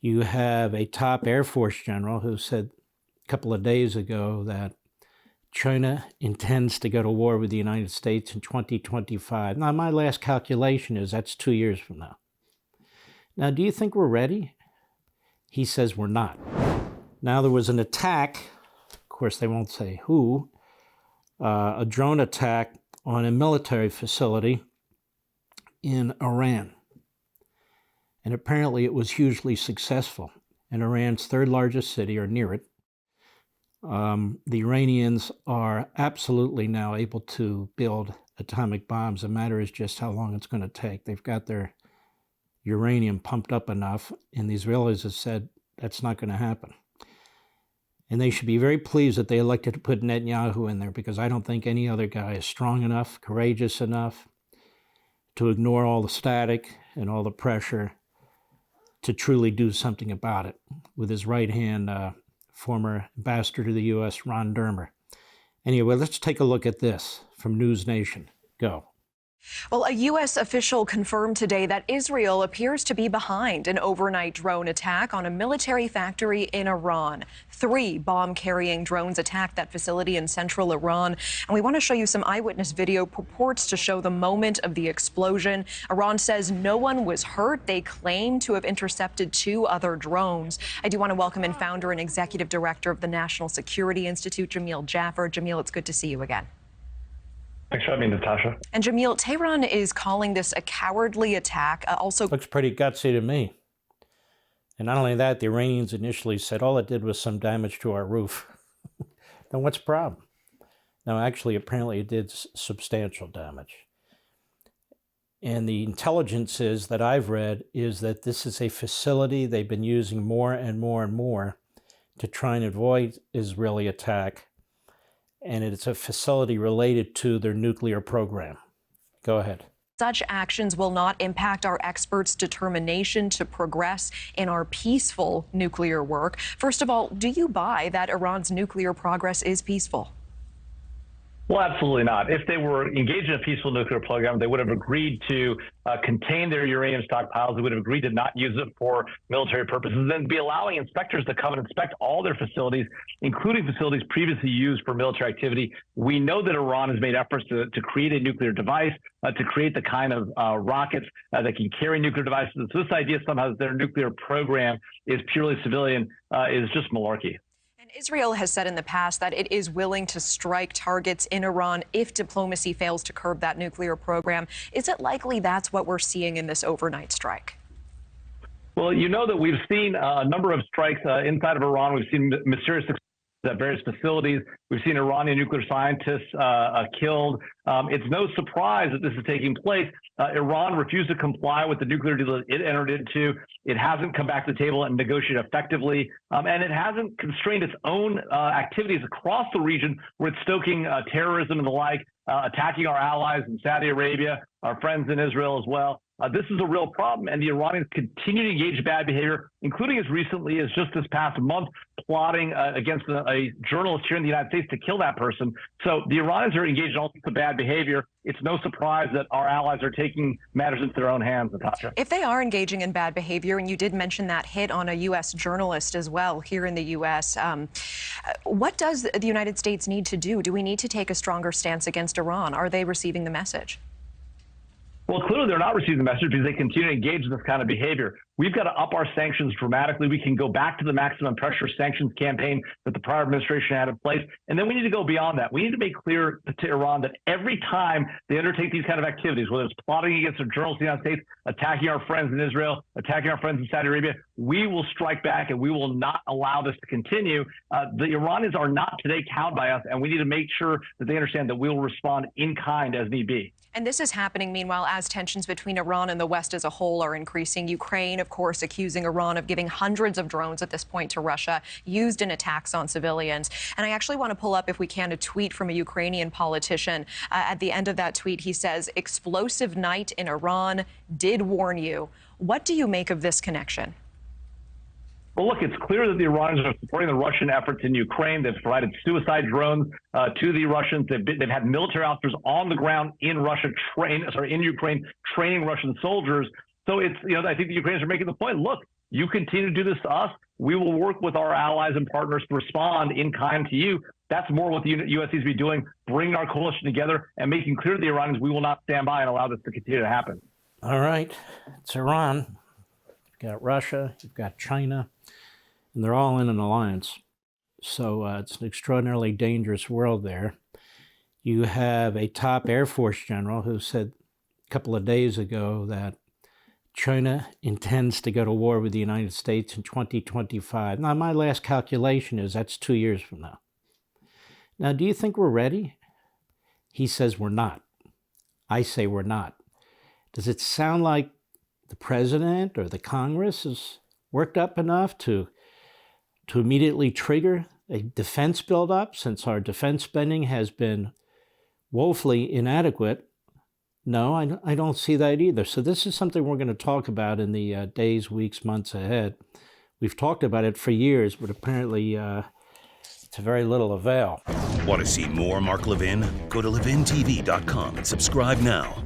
You have a top Air Force general who said a couple of days ago that China intends to go to war with the United States in 2025. Now, my last calculation is that's 2 years from now. Now, do you think we're ready? He says we're not. Now, there was an attack, of course, they won't say who, a drone attack on a military facility in Iran. And apparently it was hugely successful. In Iran's third largest city, or near it, the Iranians are absolutely now able to build atomic bombs. The matter is just how long it's going to take. They've got their uranium pumped up enough, and the Israelis have said that's not going to happen. And they should be very pleased that they elected to put Netanyahu in there, because I don't think any other guy is strong enough, courageous enough to ignore all the static and all the pressure to truly do something about it, with his right hand, former ambassador to the U.S., Ron Dermer. Anyway, let's take a look at this from News Nation. Go. Well, a U.S. official confirmed today that Israel appears to be behind an overnight drone attack on a military factory in Iran. 3 bomb-carrying drones attacked that facility in central Iran. And we want to show you some eyewitness video purports to show the moment of the explosion. Iran says no one was hurt. They claim to have intercepted 2 other drones. I do want to welcome in founder and executive director of the National Security Institute, Jamil Jaffer. Jamil, it's good to see you again. Thanks for having me, Natasha. And Jamil, Tehran is calling this a cowardly attack. Also, looks pretty gutsy to me. And not only that, the Iranians initially said all it did was some damage to our roof. Then what's the problem? No, actually, apparently it did substantial damage. And the intelligence is that I've read is that this is a facility they've been using more and more and more to try and avoid Israeli attack. And it's a facility related to their nuclear program. Go ahead. Such actions will not impact our experts' determination to progress in our peaceful nuclear work. First of all, do you buy that Iran's nuclear progress is peaceful? Well, absolutely not. If they were engaged in a peaceful nuclear program, they would have agreed to contain their uranium stockpiles. They would have agreed to not use it for military purposes, and then be allowing inspectors to come and inspect all their facilities, including facilities previously used for military activity. We know that Iran has made efforts to create a nuclear device, to create the kind of rockets that can carry nuclear devices. So this idea somehow that their nuclear program is purely civilian is just malarkey. Israel has said in the past that it is willing to strike targets in Iran if diplomacy fails to curb that nuclear program. Is it likely that's what we're seeing in this overnight strike? Well, you know that we've seen a number of strikes inside of Iran. We've seen mysterious successes at various facilities. We've seen Iranian nuclear scientists killed. It's no surprise that this is taking place. Iran refused to comply with the nuclear deal that it entered into. It hasn't come back to the table and negotiated effectively. And it hasn't constrained its own activities across the region where it's stoking terrorism and the like, attacking our allies in Saudi Arabia, our friends in Israel as well. This is a real problem, and the Iranians continue to engage in bad behavior, including as recently as just this past month, plotting against a journalist here in the United States to kill that person. So the Iranians are engaged in all sorts of bad behavior. It's no surprise that our allies are taking matters into their own hands, Natasha. If they are engaging in bad behavior, and you did mention that hit on a U.S. journalist as well here in the U.S., what does the United States need to do? Do we need to take a stronger stance against Iran? Are they receiving the message? Well, clearly they're not receiving the message because they continue to engage in this kind of behavior. We've got to up our sanctions dramatically. We can go back to the maximum pressure sanctions campaign that the prior administration had in place. And then we need to go beyond that. We need to make clear to Iran that every time they undertake these kind of activities, whether it's plotting against a journalist in the United States, attacking our friends in Israel, attacking our friends in Saudi Arabia, we will strike back and we will not allow this to continue. The Iranians are not today cowed by us, and we need to make sure that they understand that we will respond in kind as need be. And this is happening, meanwhile, as tensions between Iran and the West as a whole are increasing. Ukraine, of course, accusing Iran of giving hundreds of drones at this point to Russia, used in attacks on civilians. And I actually want to pull up, if we can, a tweet from a Ukrainian politician. At the end of that tweet, he says, "Explosive night in Iran, did warn you." What do you make of this connection? Well, look, it's clear that the Iranians are supporting the Russian efforts in Ukraine. They've provided suicide drones to the Russians. They've had military officers on the ground in in Ukraine, training Russian soldiers. So it's, I think the Ukrainians are making the point. Look, you continue to do this to us, we will work with our allies and partners to respond in kind to you. That's more what the U.S. needs to be doing, bringing our coalition together and making clear to the Iranians we will not stand by and allow this to continue to happen. All right, it's Iran. You've got Russia, you've got China, and they're all in an alliance. So it's an extraordinarily dangerous world there. You have a top Air Force general who said a couple of days ago that China intends to go to war with the United States in 2025. Now, my last calculation is that's 2 years from now. Now, do you think we're ready? He says we're not. I say we're not. Does it sound like the president or the Congress is worked up enough to immediately trigger a defense buildup, since our defense spending has been woefully inadequate? No, I don't see that either. So this is something we're going to talk about in the days, weeks, months ahead. We've talked about it for years, but apparently to very little avail. Want to see more Mark Levin? Go to LevinTV.com and subscribe now.